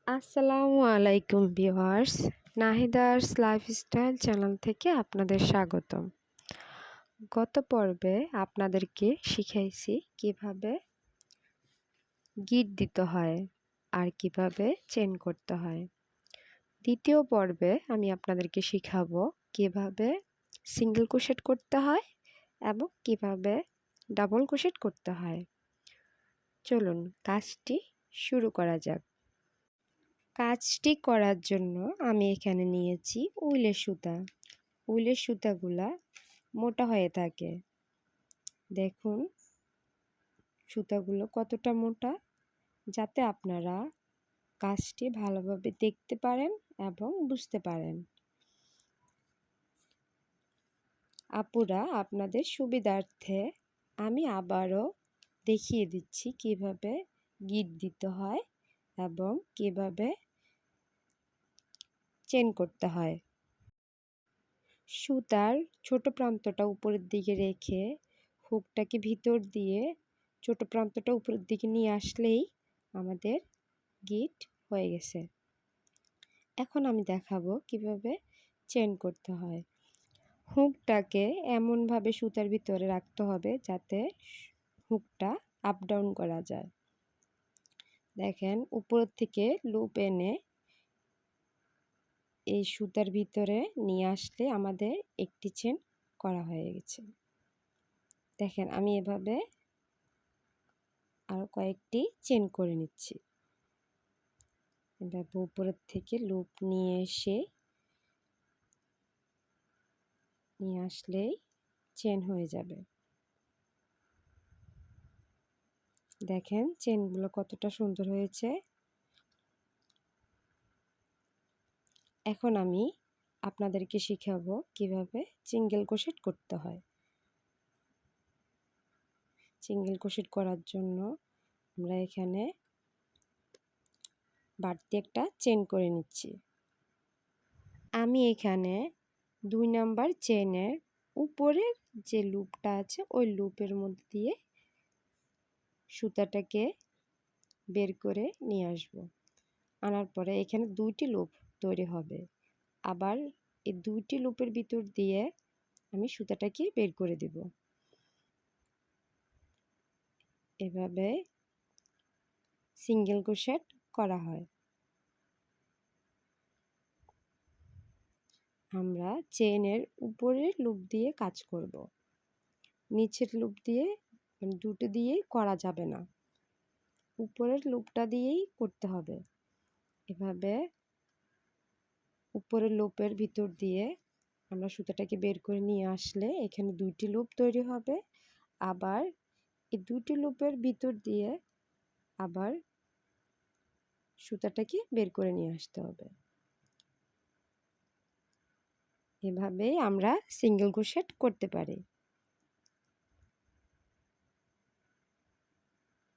আসসালামু আলাইকুম viewers, নাহিদাস lifestyle channel থেকে আপনাদের স্বাগতম। গত পর্বে আপনাদেরকে শিখাইছি কিভাবে গিট দিতে হয় আর কিভাবে চেন করতে হয়। দ্বিতীয় পর্বে আমি আপনাদেরকে শিখাবো কিভাবে সিঙ্গেল ক্রোশেট করতে হয় এবং কিভাবে ডাবল ক্রোশেট করতে হয়। চলুন কাজটি শুরু করা যাক। কাজটি করার জন্য আমি এখানে নিয়েছি উলের সুতা। উলের সুতাগুলা মোটা হয়ে থাকে। দেখুন সুতাগুলো কতটা মোটা, যাতে আপনারা কাজটি ভালোভাবে দেখতে পারেন এবং বুঝতে পারেন। আপুরা, আপনাদের সুবিধার্থে আমি আবারও দেখিয়ে দিচ্ছি কিভাবে গিট দিতে হয় এবং কিভাবে চেন করতে হয়। সুতার ছোট প্রান্তটা উপরের দিকে রেখে হুকটাকে ভিতর দিয়ে ছোট প্রান্তটা উপরের দিকে নিয়ে আসলেই আমাদের গিট হয়ে গেছে। এখন আমি দেখাবো কিভাবে চেন করতে হয়। হুকটাকে এমনভাবে সুতার ভিতরে রাখতে হবে যাতে হুকটা আপ ডাউন করা যায়। দেখেন উপর থেকে লুপ এনে এই সুতার ভিতরে নিয়ে আসলে আমাদের একটি চেন করা হয়ে গেছে। দেখেন আমি এভাবে আরো কয়েকটি চেন করে নিচ্ছি। এভাবে উপরের থেকে লুপ নিয়ে আসলেই চেন হয়ে যাবে। দেখেন চেনগুলো কতটা সুন্দর হয়েছে। এখন আমি আপনাদেরকে শিখাবো কিভাবে সিঙ্গেল ক্রোশেট করতে হয়। সিঙ্গেল ক্রোশেট করার জন্য আমরা এখানে বাড়তি একটা চেন করে নিচ্ছি। আমি এখানে 2 নাম্বার চেনের উপরের যে লুপটা আছে ওই লুপের মধ্যে দিয়ে সুতাটাকে বের করে নিয়ে আসব। আনার পরে এখানে 2টি লুপ তৈরি হবে। আবার এই 2টি লুপের ভিতর দিয়ে আমি সুতাটাকে বের করে দেব। এভাবে সিঙ্গেল ক্রোশেট করা হয়। আমরা চেনের উপরের লুপ দিয়ে কাজ করব। নিচের লুপ দিয়ে দুটো দিয়েই করা যাবে না, উপরের লুপটা দিয়েই করতে হবে। এভাবে উপরের লুপের ভিতর দিয়ে আমরা সুতাটাকে বের করে নিয়ে আসলে এখানে 2টি লুপ তৈরি হবে। আবার এই 2টি লুপের ভিতর দিয়ে আবার সুতাটাকে বের করে নিয়ে আসতে হবে। এভাবেই আমরা সিঙ্গেল ক্রোশেট করতে পারি।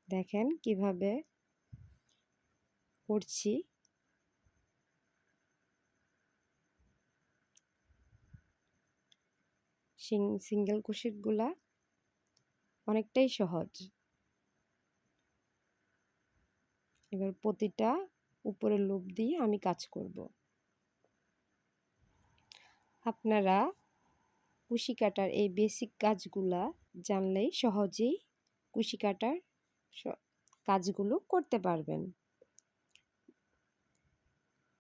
দেখেন কিভাবে করছি। সিঙ্গেল ক্রোশেটগুলা অনেকটাই সহজ। এবার প্রতিটা উপরের লুপ দিয়ে আমি কাজ করব। আপনারা কুশি কাটার এই বেসিক কাজগুলা জানলেই সহজেই কুশি কাটার কাজগুলো করতে পারবেন।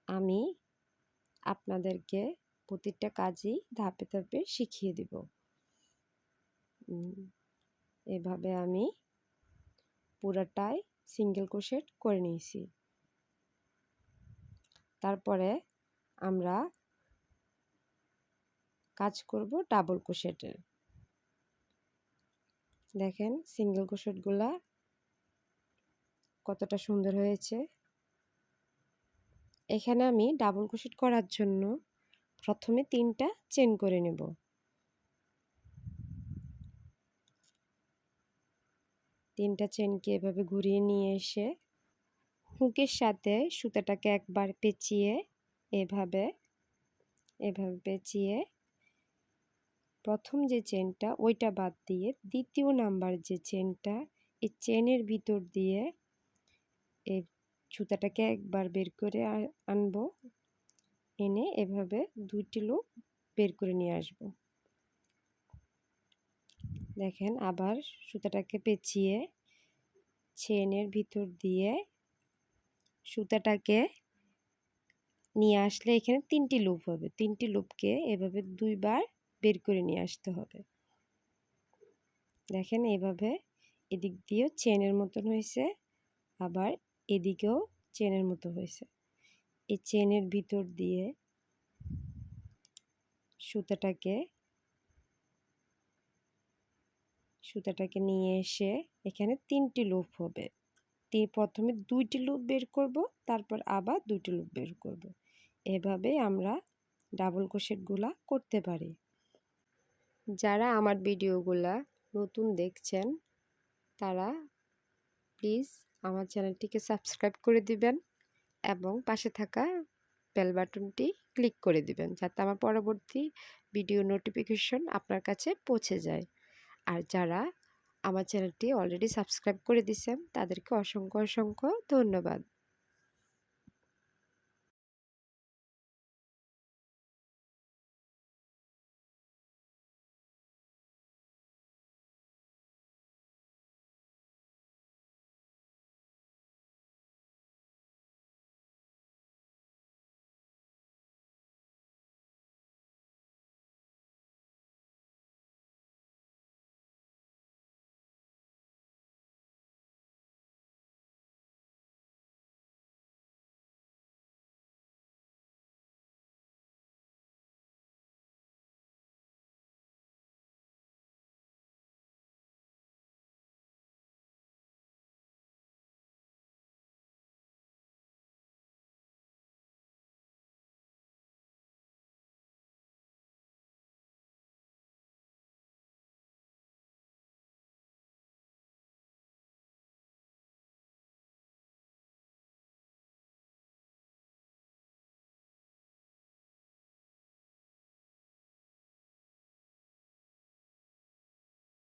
আমি আপনাদেরকে প্রতিটা কাজই ধাপে ধাপে শিখিয়ে দেব। এভাবে আমি পুরাটাই সিঙ্গেল ক্রোশেট করে নিয়েছি। তারপরে আমরা কাজ করব ডাবল ক্রোশেটের। দেখেন সিঙ্গেল ক্রোশেটগুলা কতটা সুন্দর হয়েছে। এখানে আমি ডাবল ক্রোশেট করার জন্য প্রথমে 3টা চেন করে নেব। 3টা চেনকে এভাবে ঘুরিয়ে নিয়ে এসে হুকের সাথে সুতাটাকে একবার পেঁচিয়ে এভাবে পেঁচিয়ে প্রথম যে চেনটা ওইটা বাদ দিয়ে দ্বিতীয় নাম্বার যে চেনটা, এই চেনের ভিতর দিয়ে এই সুতাটাকে একবার বের করে আনবো, এনে এভাবে 2টি লুপ বের করে নিয়ে আসব। দেখেন আবার সুতাটাকে পেঁচিয়ে চেনের ভিতর দিয়ে সুতাটাকে নিয়ে আসলে এখানে 3টি লুপ হবে। 3টি লুপকে এভাবে 2 বার বের করে নিয়ে আসতে হবে। দেখেন এভাবে এদিক দিয়েও চেনের মতন হয়েছে, আবার এদিকেও চেনের মতো হয়েছে। এই চেনের ভিতর দিয়ে সুতাটাকে নিয়ে এসে এখানে 3টি লুপ হবে। প্রথমে 2টি লুপ বের করব, তারপর আবার 2টি লুপ বের করব। এভাবে আমরা ডাবল ক্রোশেটগুলা করতে পারি। যারা আমার ভিডিওগুলা নতুন দেখছেন তারা প্লিজ আমার চ্যানেলটিকে সাবস্ক্রাইব করে দিবেন এবং পাশে থাকা বেল বাটনটি ক্লিক করে দিবেন, যাতে আমার পরবর্তী ভিডিও নোটিফিকেশন আপনার কাছে পৌঁছে যায়। আর যারা আমার চ্যানেলটি অলরেডি সাবস্ক্রাইব করে দিয়েছেন তাদেরকে অসংখ্য ধন্যবাদ।